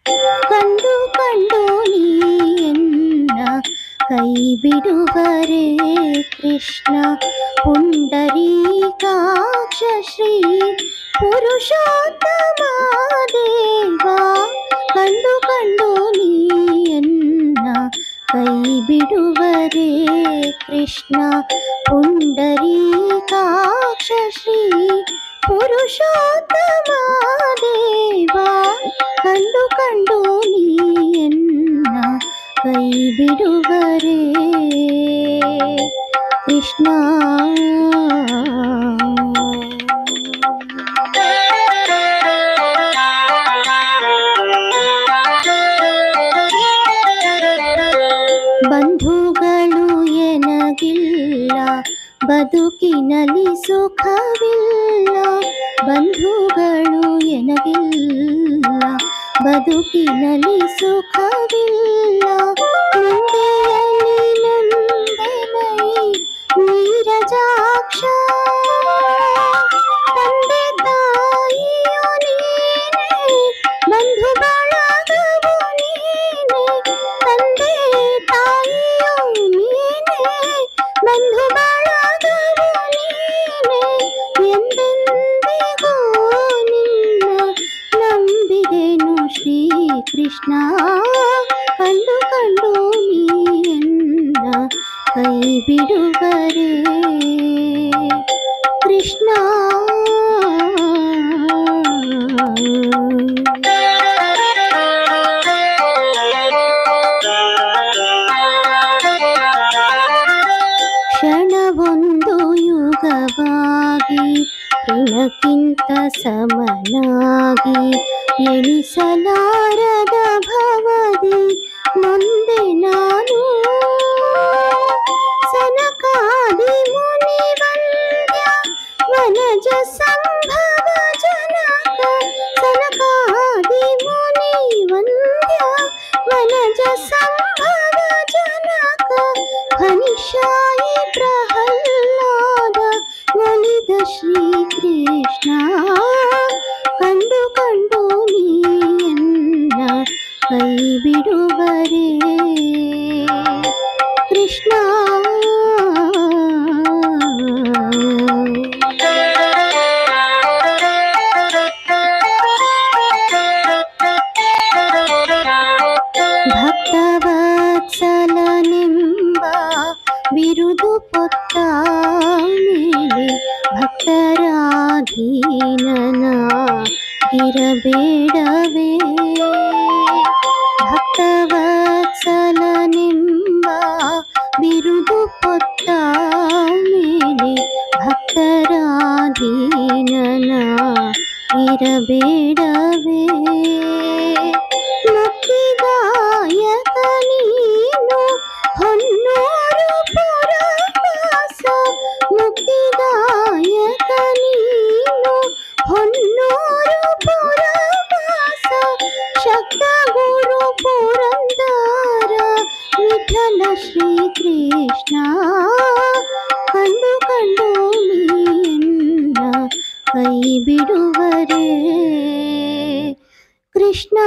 ಕಂಡು ಕಂಡು ನೀನ್ನ ಕೈ ಬಿಡುವರೆ ಕೃಷ್ಣ. ಪುಂಡರೀಕಾಕ್ಷ ಶ್ರೀ ಪುರುಷೋತ್ತಮ ದೇವ, ಕಂಡು ಕಂಡು ನೀನ್ನ ಕೈ ಬಿಡುವರೆ ಕೃಷ್ಣ. ಪುಂಡರೀಕಾಕ್ಷ ಶ್ರೀ ಪುರುಷೋತ್ತಮ ದೇವ, ಕಂಡು ಕಂಡು ನೀನ್ನ ಕೈ ಬಿಡುವರೆ ಕೃಷ್ಣ. ಬಂಧುಗಳು ಎನಗಿಲ್ಲ, ಬದುಕಿನಲ್ಲಿ ಸುಖವಿಲ್ಲ. ಬಂಧುಗಳು ಎನಗಿಲ್ಲ, ಬದುಕಿನಲ್ಲಿ ಸುಖವಿಲ್ಲ. ನಂದಿಯಲ್ಲಿ ನಂದನೈ ನೀರಜಾಕ್ಷ, ತಂದೆ ತಾಯಿಯು ನೀನೆ, ಬಂಧು ಬಳಗವು ನೀನೆ. ತಂದೆ ತಾಯಿಯು ನೀನೆ, ಬಂಧು ಬಳಗವು ನೀನೆ. ಎಂದೆಂದಿಗೂ ನಿನ್ನ ನಂಬಿದೆನು ಶ್ರೀ ಕೃಷ್ಣ. ಕಂಡು ಕಂಡು ನೀನ್ನ ಕೈ ಬಿಡುವರೆ ಕೃಷ್ಣ. ಕ್ಷಣವೊಂದು ಯುಗವಾಗಿ ಋಣಕ್ಕಿಂತ ಸಮನಾಗಿ, ಎಣಿಸಲಾರದ ಭವದಿ ನೊಂದೆ ನಾನು. ಸನಕಾದಿ ಮುನಿ ವಂದ್ಯ ವನಜ ಸಂಭವ ಜನಕ, ಸನಕಾದಿ ಮುನಿ ವಂದ್ಯ ವನಜ ಸಂಭವ ಜನಕ. ಫನಿಶಾಯಿ ಪ್ರಹ್ಲಾದ ಒಲಿದ ಶ್ರೀ ಕೃಷ್ಣ. ಕಂಡು ಕಂಡು ನೀನ್ನ ಕೈ ಬಿಡುವರೆ ಕೃಷ್ಣ. ಭಕ್ತವತ್ಸಲನೆಂಬ ಬಿರುದು ಪೊತ್ತ ಮೇಲೆ, ಭಕ್ತರಾಧೀನನ ಇರಬೇಡವೇ. ಭಕ್ತವತ್ಸಲನೆಂಬ ಬಿರುದು ಪೊತ್ತ ಮೇಲೆ, ಭಕ್ತರಾಧೀನನ ಇರಬೇಡವೇ. ಮುಕ್ತಿದಾಯಕ ನೀನು ಹೊನ್ನೂರು ಪುರವಾಸ, ಮುಕ್ತಿದಾಯಕ ನೀನು ಹೊನ್ನೂರು ಪುರವಾಸ. ಶಕ್ತ ಗುರು ಪುರಂದರ ವಿಠಲ ಶ್ರೀ ಕೃಷ್ಣ. ಕಂಡು ಕಂಡು ನೀನ್ನ ಕೈ ಬಿಡುವರೆ ಕೃಷ್ಣ.